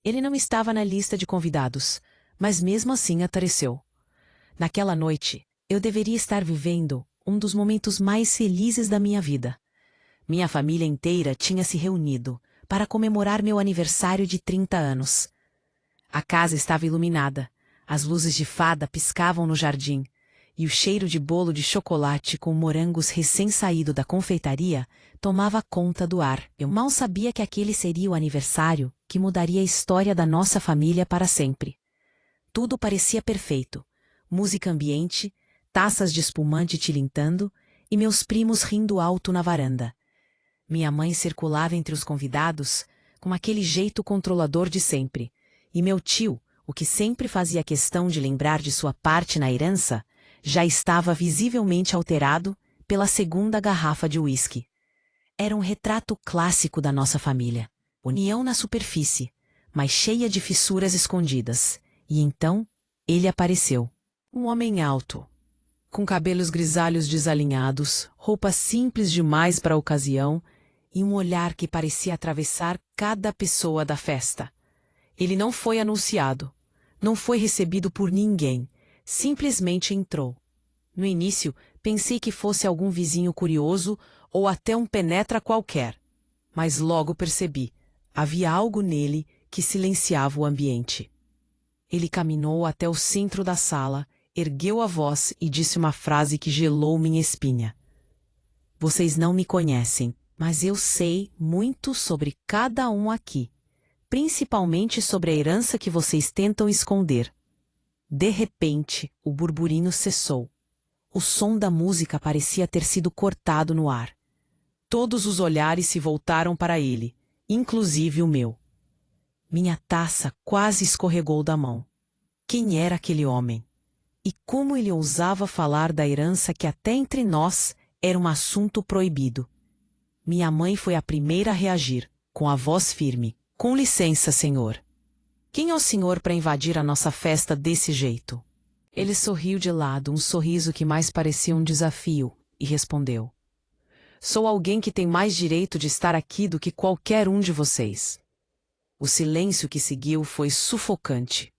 Ele não estava na lista de convidados, mas mesmo assim apareceu. Naquela noite, eu deveria estar vivendo um dos momentos mais felizes da minha vida. Minha família inteira tinha se reunido para comemorar meu aniversário de 30 anos. A casa estava iluminada, as luzes de fada piscavam no jardim, e o cheiro de bolo de chocolate com morangos recém-saído da confeitaria tomava conta do ar. Eu mal sabia que aquele seria o aniversário que mudaria a história da nossa família para sempre. Tudo parecia perfeito. Música ambiente, taças de espumante tilintando e meus primos rindo alto na varanda. Minha mãe circulava entre os convidados com aquele jeito controlador de sempre, e meu tio, o que sempre fazia questão de lembrar de sua parte na herança, já estava visivelmente alterado pela segunda garrafa de uísque. Era um retrato clássico da nossa família. União na superfície, mas cheia de fissuras escondidas. E então, ele apareceu. Um homem alto, com cabelos grisalhos desalinhados, roupas simples demais para a ocasião e um olhar que parecia atravessar cada pessoa da festa. Ele não foi anunciado, não foi recebido por ninguém, simplesmente entrou. No início, pensei que fosse algum vizinho curioso ou até um penetra qualquer. Mas logo percebi, havia algo nele que silenciava o ambiente. Ele caminhou até o centro da sala, ergueu a voz e disse uma frase que gelou minha espinha. Vocês não me conhecem, mas eu sei muito sobre cada um aqui, principalmente sobre a herança que vocês tentam esconder. De repente, o burburinho cessou. O som da música parecia ter sido cortado no ar. Todos os olhares se voltaram para ele, inclusive o meu. Minha taça quase escorregou da mão. Quem era aquele homem? E como ele ousava falar da herança que até entre nós era um assunto proibido? Minha mãe foi a primeira a reagir, com a voz firme. Com licença, senhor. Quem é o senhor para invadir a nossa festa desse jeito? Ele sorriu de lado, um sorriso que mais parecia um desafio, e respondeu. Sou alguém que tem mais direito de estar aqui do que qualquer um de vocês. O silêncio que seguiu foi sufocante.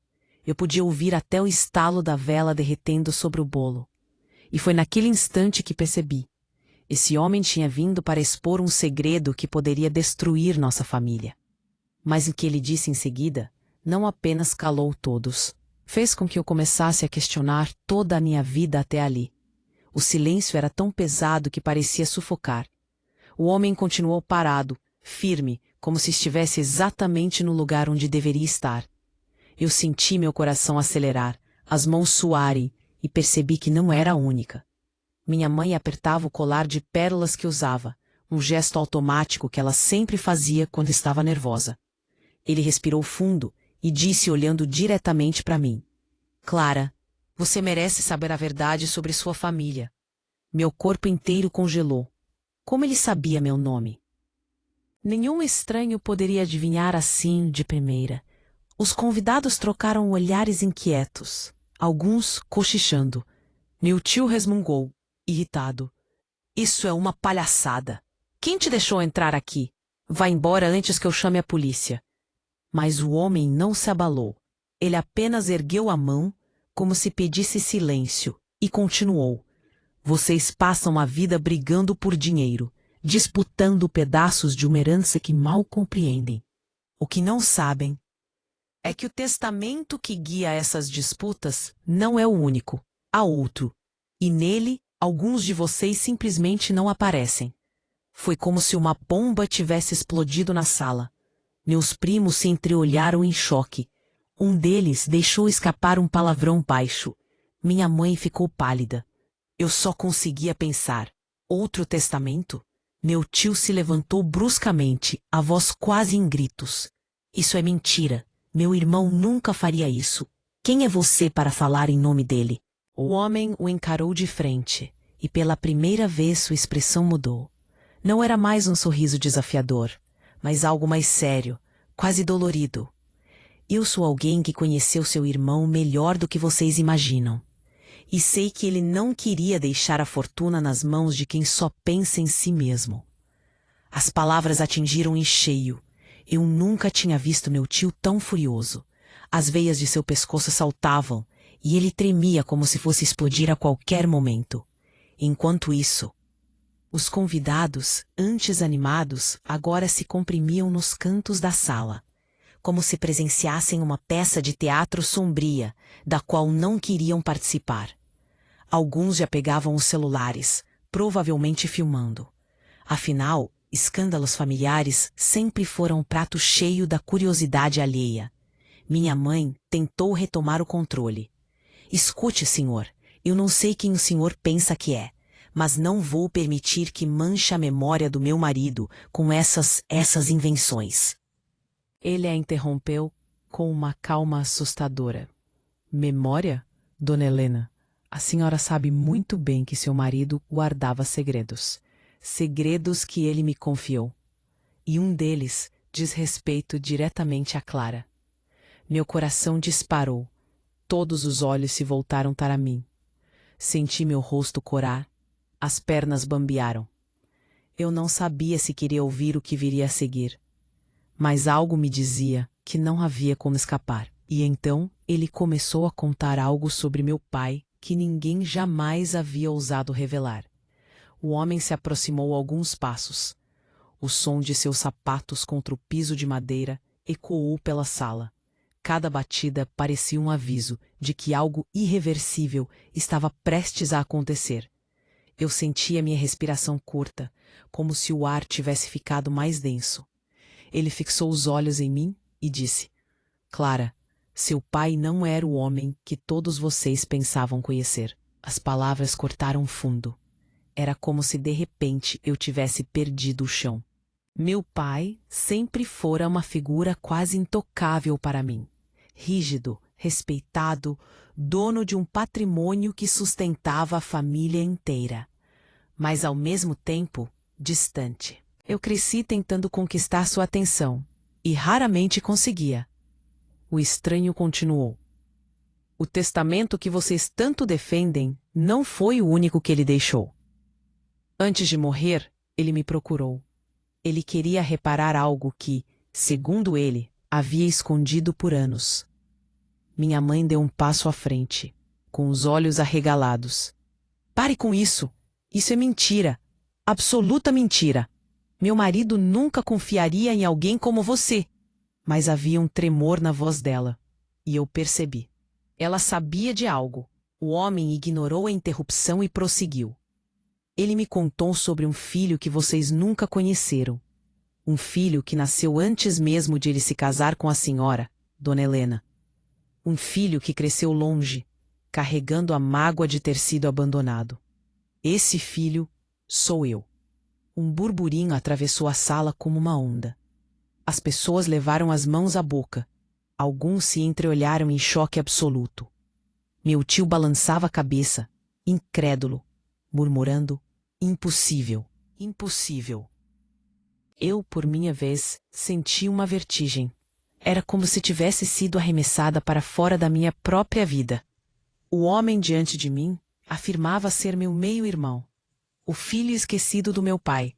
Eu podia ouvir até o estalo da vela derretendo sobre o bolo. E foi naquele instante que percebi. Esse homem tinha vindo para expor um segredo que poderia destruir nossa família. Mas o que ele disse em seguida não apenas calou todos. Fez com que eu começasse a questionar toda a minha vida até ali. O silêncio era tão pesado que parecia sufocar. O homem continuou parado, firme, como se estivesse exatamente no lugar onde deveria estar. Eu senti meu coração acelerar, as mãos suarem e percebi que não era a única. Minha mãe apertava o colar de pérolas que usava, um gesto automático que ela sempre fazia quando estava nervosa. Ele respirou fundo e disse olhando diretamente para mim. Clara, você merece saber a verdade sobre sua família. Meu corpo inteiro congelou. Como ele sabia meu nome? Nenhum estranho poderia adivinhar assim de primeira. Os convidados trocaram olhares inquietos, alguns cochichando. Meu tio resmungou, irritado. Isso é uma palhaçada. Quem te deixou entrar aqui? Vá embora antes que eu chame a polícia. Mas o homem não se abalou. Ele apenas ergueu a mão, como se pedisse silêncio, e continuou. Vocês passam a vida brigando por dinheiro, disputando pedaços de uma herança que mal compreendem. O que não sabem é que o testamento que guia essas disputas não é o único. Há outro. E nele, alguns de vocês simplesmente não aparecem. Foi como se uma bomba tivesse explodido na sala. Meus primos se entreolharam em choque. Um deles deixou escapar um palavrão baixo. Minha mãe ficou pálida. Eu só conseguia pensar. Outro testamento? Meu tio se levantou bruscamente, a voz quase em gritos. Isso é mentira. Meu irmão nunca faria isso. Quem é você para falar em nome dele? O homem o encarou de frente, e pela primeira vez sua expressão mudou. Não era mais um sorriso desafiador, mas algo mais sério, quase dolorido. Eu sou alguém que conheceu seu irmão melhor do que vocês imaginam. E sei que ele não queria deixar a fortuna nas mãos de quem só pensa em si mesmo. As palavras atingiram em cheio. Eu nunca tinha visto meu tio tão furioso. As veias de seu pescoço saltavam, e ele tremia como se fosse explodir a qualquer momento. Enquanto isso, os convidados, antes animados, agora se comprimiam nos cantos da sala, como se presenciassem uma peça de teatro sombria, da qual não queriam participar. Alguns já pegavam os celulares, provavelmente filmando. Afinal, escândalos familiares sempre foram um prato cheio da curiosidade alheia. Minha mãe tentou retomar o controle. Escute, senhor, eu não sei quem o senhor pensa que é, mas não vou permitir que manche a memória do meu marido com essas invenções. Ele a interrompeu com uma calma assustadora. Memória, dona Helena? A senhora sabe muito bem que seu marido guardava segredos. Segredos que ele me confiou. E um deles diz respeito diretamente a Clara. Meu coração disparou. Todos os olhos se voltaram para mim. Senti meu rosto corar. As pernas bambearam. Eu não sabia se queria ouvir o que viria a seguir. Mas algo me dizia que não havia como escapar. E então ele começou a contar algo sobre meu pai que ninguém jamais havia ousado revelar. O homem se aproximou alguns passos. O som de seus sapatos contra o piso de madeira ecoou pela sala. Cada batida parecia um aviso de que algo irreversível estava prestes a acontecer. Eu sentia minha respiração curta, como se o ar tivesse ficado mais denso. Ele fixou os olhos em mim e disse: Clara, seu pai não era o homem que todos vocês pensavam conhecer. As palavras cortaram fundo. Era como se de repente eu tivesse perdido o chão. Meu pai sempre fora uma figura quase intocável para mim. Rígido, respeitado, dono de um patrimônio que sustentava a família inteira. Mas ao mesmo tempo, distante. Eu cresci tentando conquistar sua atenção, e raramente conseguia. O estranho continuou. O testamento que vocês tanto defendem não foi o único que ele deixou. Antes de morrer, ele me procurou. Ele queria reparar algo que, segundo ele, havia escondido por anos. Minha mãe deu um passo à frente, com os olhos arregalados. Pare com isso! Isso é mentira! Absoluta mentira! Meu marido nunca confiaria em alguém como você. Mas havia um tremor na voz dela, e eu percebi. Ela sabia de algo. O homem ignorou a interrupção e prosseguiu. Ele me contou sobre um filho que vocês nunca conheceram. Um filho que nasceu antes mesmo de ele se casar com a senhora, dona Helena. Um filho que cresceu longe, carregando a mágoa de ter sido abandonado. Esse filho sou eu. Um burburinho atravessou a sala como uma onda. As pessoas levaram as mãos à boca. Alguns se entreolharam em choque absoluto. Meu tio balançava a cabeça, incrédulo, murmurando: impossível, impossível. Eu, por minha vez, senti uma vertigem. Era como se tivesse sido arremessada para fora da minha própria vida. O homem diante de mim afirmava ser meu meio-irmão, o filho esquecido do meu pai.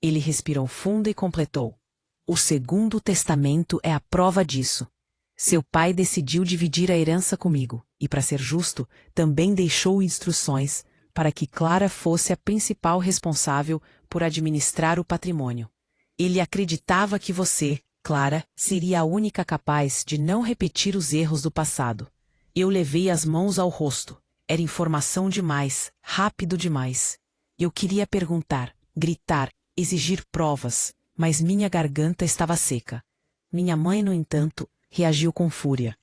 Ele respirou fundo e completou: o segundo testamento é a prova disso. Seu pai decidiu dividir a herança comigo, e para ser justo, também deixou instruções para que Clara fosse a principal responsável por administrar o patrimônio. Ele acreditava que você, Clara, seria a única capaz de não repetir os erros do passado. Eu levei as mãos ao rosto. Era informação demais, rápido demais. Eu queria perguntar, gritar, exigir provas, mas minha garganta estava seca. Minha mãe, no entanto, reagiu com fúria.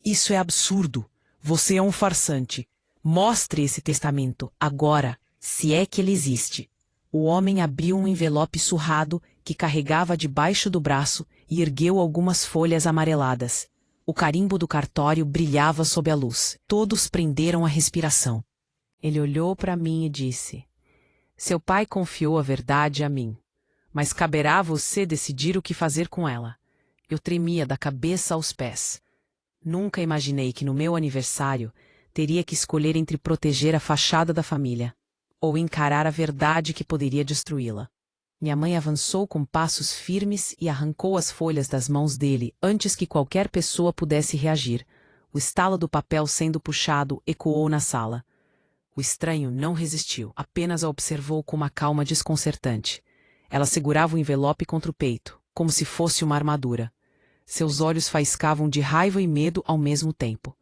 Isso é absurdo. Você é um farsante. Mostre esse testamento, agora, se é que ele existe. O homem abriu um envelope surrado que carregava debaixo do braço e ergueu algumas folhas amareladas. O carimbo do cartório brilhava sob a luz. Todos prenderam a respiração. Ele olhou para mim e disse: seu pai confiou a verdade a mim, mas caberá a você decidir o que fazer com ela. Eu tremia da cabeça aos pés. Nunca imaginei que no meu aniversário teria que escolher entre proteger a fachada da família ou encarar a verdade que poderia destruí-la. Minha mãe avançou com passos firmes e arrancou as folhas das mãos dele antes que qualquer pessoa pudesse reagir. O estalo do papel sendo puxado ecoou na sala. O estranho não resistiu, apenas a observou com uma calma desconcertante. Ela segurava o envelope contra o peito, como se fosse uma armadura. Seus olhos faiscavam de raiva e medo ao mesmo tempo.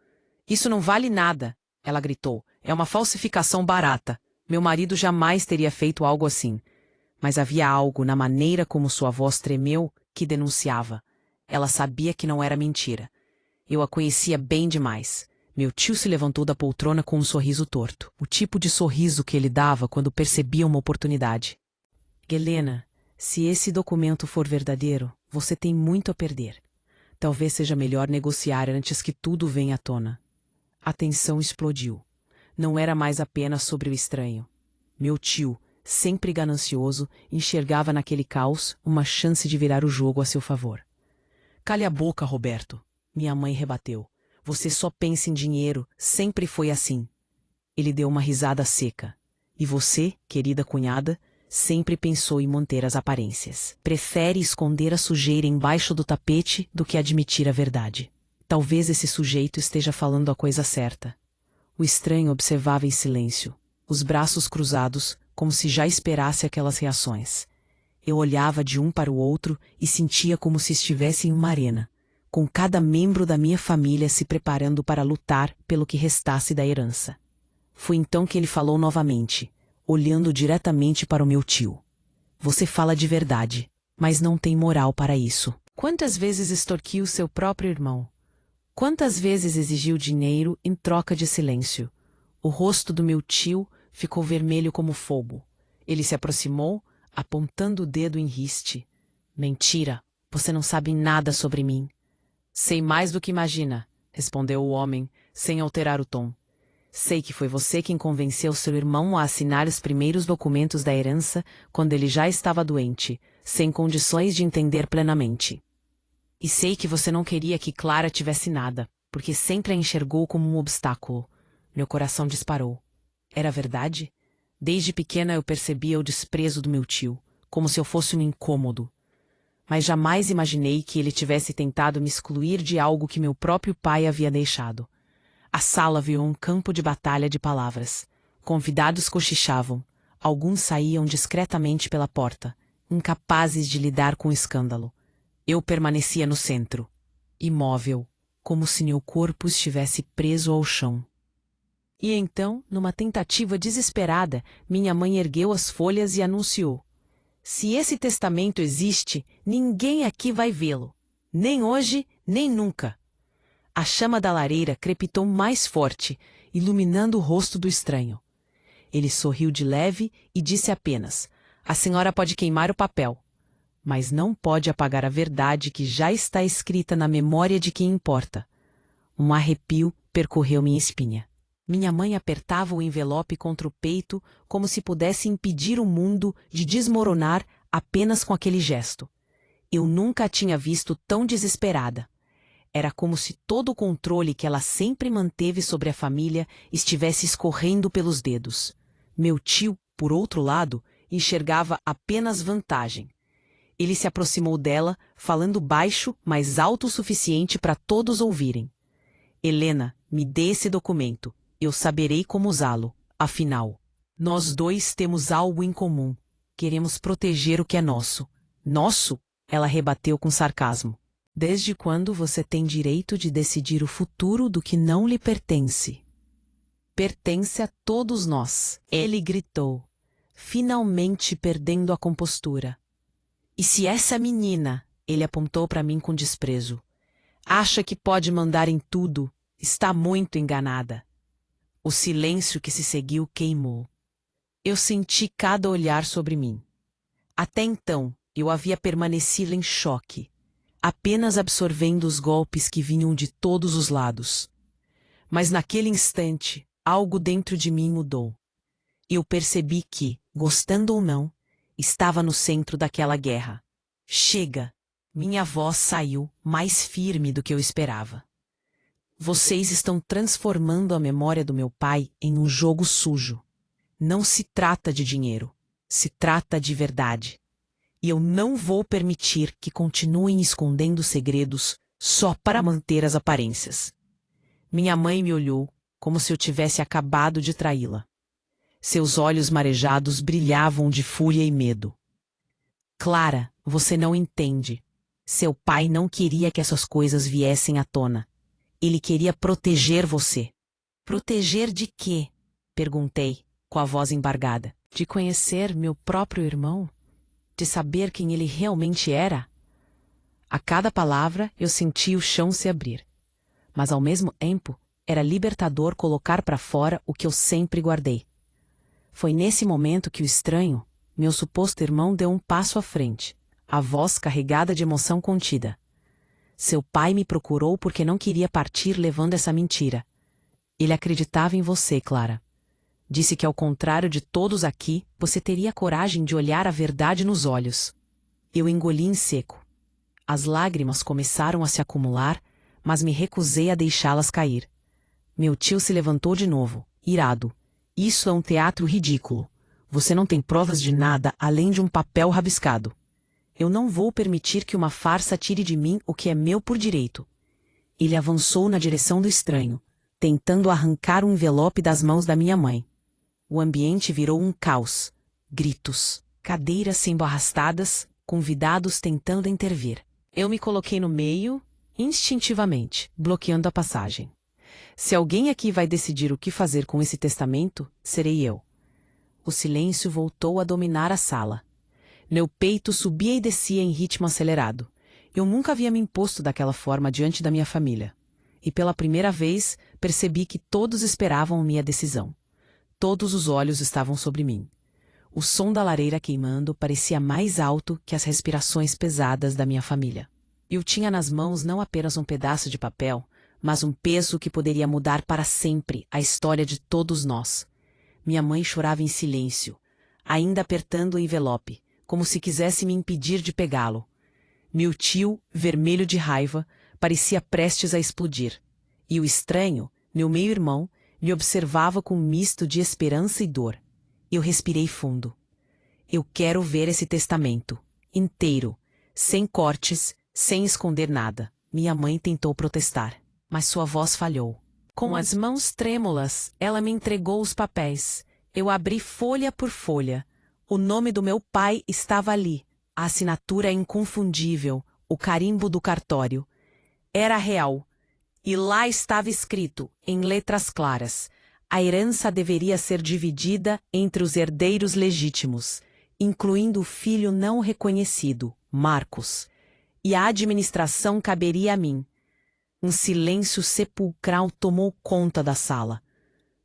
"Isso não vale nada!" ela gritou. "É uma falsificação barata. Meu marido jamais teria feito algo assim." Mas havia algo na maneira como sua voz tremeu que denunciava. Ela sabia que não era mentira. Eu a conhecia bem demais. Meu tio se levantou da poltrona com um sorriso torto. O tipo de sorriso que ele dava quando percebia uma oportunidade. "Helena, se esse documento for verdadeiro, você tem muito a perder. Talvez seja melhor negociar antes que tudo venha à tona." A tensão explodiu. Não era mais apenas sobre o estranho. Meu tio, sempre ganancioso, enxergava naquele caos uma chance de virar o jogo a seu favor. "Cale a boca, Roberto," minha mãe rebateu. "Você só pensa em dinheiro, sempre foi assim." Ele deu uma risada seca. "E você, querida cunhada, sempre pensou em manter as aparências. Prefere esconder a sujeira embaixo do tapete do que admitir a verdade." Talvez esse sujeito esteja falando a coisa certa. O estranho observava em silêncio, os braços cruzados, como se já esperasse aquelas reações. Eu olhava de um para o outro e sentia como se estivesse em uma arena, com cada membro da minha família se preparando para lutar pelo que restasse da herança. Foi então que ele falou novamente, olhando diretamente para o meu tio. "Você fala de verdade, mas não tem moral para isso. Quantas vezes extorquiu seu próprio irmão? Quantas vezes exigiu dinheiro em troca de silêncio?" O rosto do meu tio ficou vermelho como fogo. Ele se aproximou, apontando o dedo em riste. "Mentira! Você não sabe nada sobre mim." "Sei mais do que imagina", respondeu o homem, sem alterar o tom. "Sei que foi você quem convenceu seu irmão a assinar os primeiros documentos da herança quando ele já estava doente, sem condições de entender plenamente. E sei que você não queria que Clara tivesse nada, porque sempre a enxergou como um obstáculo." Meu coração disparou. Era verdade? Desde pequena eu percebia o desprezo do meu tio, como se eu fosse um incômodo. Mas jamais imaginei que ele tivesse tentado me excluir de algo que meu próprio pai havia deixado. A sala virou um campo de batalha de palavras. Convidados cochichavam. Alguns saíam discretamente pela porta, incapazes de lidar com o escândalo. Eu permanecia no centro, imóvel, como se meu corpo estivesse preso ao chão. E então, numa tentativa desesperada, minha mãe ergueu as folhas e anunciou: "Se esse testamento existe, ninguém aqui vai vê-lo. Nem hoje, nem nunca." A chama da lareira crepitou mais forte, iluminando o rosto do estranho. Ele sorriu de leve e disse apenas: "A senhora pode queimar o papel, mas não pode apagar a verdade que já está escrita na memória de quem importa." Um arrepio percorreu minha espinha. Minha mãe apertava o envelope contra o peito como se pudesse impedir o mundo de desmoronar apenas com aquele gesto. Eu nunca a tinha visto tão desesperada. Era como se todo o controle que ela sempre manteve sobre a família estivesse escorrendo pelos dedos. Meu tio, por outro lado, enxergava apenas vantagem. Ele se aproximou dela, falando baixo, mas alto o suficiente para todos ouvirem. "Helena, me dê esse documento. Eu saberei como usá-lo. Afinal, nós dois temos algo em comum. Queremos proteger o que é nosso." "Nosso?" ela rebateu com sarcasmo. "Desde quando você tem direito de decidir o futuro do que não lhe pertence?" "Pertence a todos nós," ele gritou, finalmente perdendo a compostura. "E se essa menina," ele apontou para mim com desprezo, "acha que pode mandar em tudo, está muito enganada." O silêncio que se seguiu queimou. Eu senti cada olhar sobre mim. Até então, eu havia permanecido em choque, apenas absorvendo os golpes que vinham de todos os lados. Mas naquele instante, algo dentro de mim mudou. Eu percebi que, gostando ou não, estava no centro daquela guerra. "Chega!" Minha voz saiu, mais firme do que eu esperava. "Vocês estão transformando a memória do meu pai em um jogo sujo. Não se trata de dinheiro. Se trata de verdade." E eu não vou permitir que continuem escondendo segredos só para manter as aparências. Minha mãe me olhou como se eu tivesse acabado de traí-la. Seus olhos marejados brilhavam de fúria e medo. Clara, você não entende. Seu pai não queria que essas coisas viessem à tona. Ele queria proteger você. Proteger de quê? Perguntei, com a voz embargada. De conhecer meu próprio irmão? De saber quem ele realmente era? A cada palavra eu sentia o chão se abrir. Mas ao mesmo tempo, era libertador colocar para fora o que eu sempre guardei. Foi nesse momento que o estranho, meu suposto irmão, deu um passo à frente, a voz carregada de emoção contida. Seu pai me procurou porque não queria partir levando essa mentira. Ele acreditava em você, Clara. Disse que, ao contrário de todos aqui, você teria coragem de olhar a verdade nos olhos. Eu engoli em seco. As lágrimas começaram a se acumular, mas me recusei a deixá-las cair. Meu tio se levantou de novo, irado. Isso é um teatro ridículo. Você não tem provas de nada além de um papel rabiscado. Eu não vou permitir que uma farsa tire de mim o que é meu por direito. Ele avançou na direção do estranho, tentando arrancar um envelope das mãos da minha mãe. O ambiente virou um caos. Gritos, cadeiras sendo arrastadas, convidados tentando intervir. Eu me coloquei no meio, instintivamente, bloqueando a passagem. Se alguém aqui vai decidir o que fazer com esse testamento, serei eu. O silêncio voltou a dominar a sala. Meu peito subia e descia em ritmo acelerado. Eu nunca havia me imposto daquela forma diante da minha família. E pela primeira vez, percebi que todos esperavam minha decisão. Todos os olhos estavam sobre mim. O som da lareira queimando parecia mais alto que as respirações pesadas da minha família. Eu tinha nas mãos não apenas um pedaço de papel, mas um peso que poderia mudar para sempre a história de todos nós. Minha mãe chorava em silêncio, ainda apertando o envelope, como se quisesse me impedir de pegá-lo. Meu tio, vermelho de raiva, parecia prestes a explodir. E o estranho, meu meio-irmão, me observava com um misto de esperança e dor. Eu respirei fundo. Eu quero ver esse testamento, inteiro, sem cortes, sem esconder nada. Minha mãe tentou protestar, mas sua voz falhou. Com as mãos trêmulas, ela me entregou os papéis. Eu abri folha por folha. O nome do meu pai estava ali. A assinatura inconfundível, o carimbo do cartório. Era real. E lá estava escrito, em letras claras, a herança deveria ser dividida entre os herdeiros legítimos, incluindo o filho não reconhecido, Marcos. E a administração caberia a mim. Um silêncio sepulcral tomou conta da sala.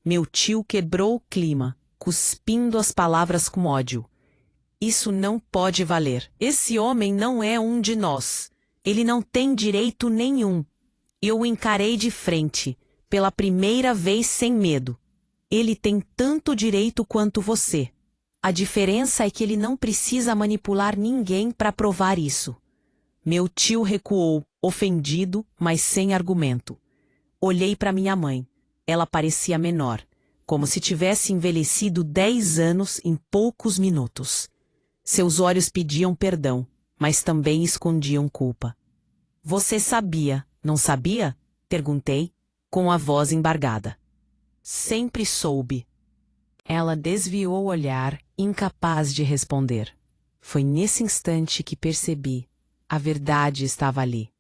Meu tio quebrou o clima, cuspindo as palavras com ódio. Isso não pode valer. Esse homem não é um de nós. Ele não tem direito nenhum. Eu o encarei de frente, pela primeira vez sem medo. Ele tem tanto direito quanto você. A diferença é que ele não precisa manipular ninguém para provar isso. Meu tio recuou, ofendido, mas sem argumento. Olhei para minha mãe. Ela parecia menor, como se tivesse envelhecido 10 anos em poucos minutos. Seus olhos pediam perdão, mas também escondiam culpa. Você sabia, não sabia? Perguntei, com a voz embargada. Sempre soube. Ela desviou o olhar, incapaz de responder. Foi nesse instante que percebi. A verdade estava ali.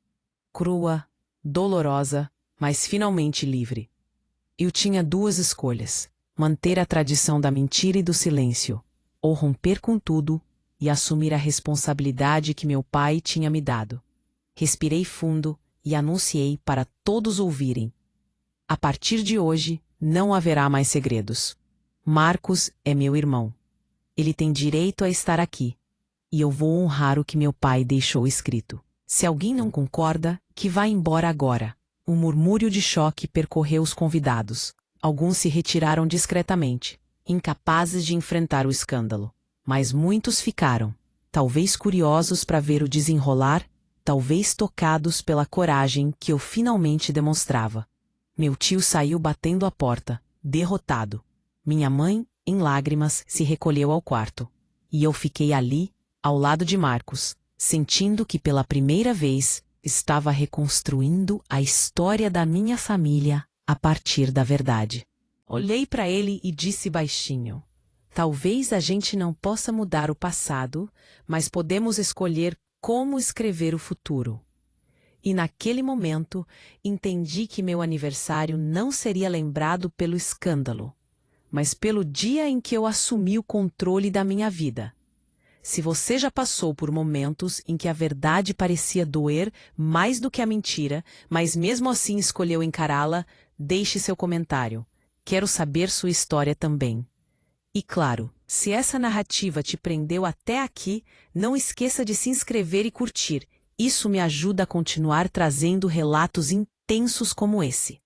Crua, dolorosa, mas finalmente livre. Eu tinha duas escolhas: manter a tradição da mentira e do silêncio, ou romper com tudo e assumir a responsabilidade que meu pai tinha me dado. Respirei fundo e anunciei para todos ouvirem. A partir de hoje, não haverá mais segredos. Marcos é meu irmão. Ele tem direito a estar aqui. E eu vou honrar o que meu pai deixou escrito. Se alguém não concorda, que vá embora agora. Um murmúrio de choque percorreu os convidados. Alguns se retiraram discretamente, incapazes de enfrentar o escândalo. Mas muitos ficaram, talvez curiosos para ver o desenrolar, talvez tocados pela coragem que eu finalmente demonstrava. Meu tio saiu batendo a porta, derrotado. Minha mãe, em lágrimas, se recolheu ao quarto. E eu fiquei ali, ao lado de Marcos, sentindo que pela primeira vez estava reconstruindo a história da minha família a partir da verdade. Olhei para ele e disse baixinho: talvez a gente não possa mudar o passado, mas podemos escolher como escrever o futuro. E naquele momento, entendi que meu aniversário não seria lembrado pelo escândalo, mas pelo dia em que eu assumi o controle da minha vida. Se você já passou por momentos em que a verdade parecia doer mais do que a mentira, mas mesmo assim escolheu encará-la, deixe seu comentário. Quero saber sua história também. E claro, se essa narrativa te prendeu até aqui, não esqueça de se inscrever e curtir. Isso me ajuda a continuar trazendo relatos intensos como esse.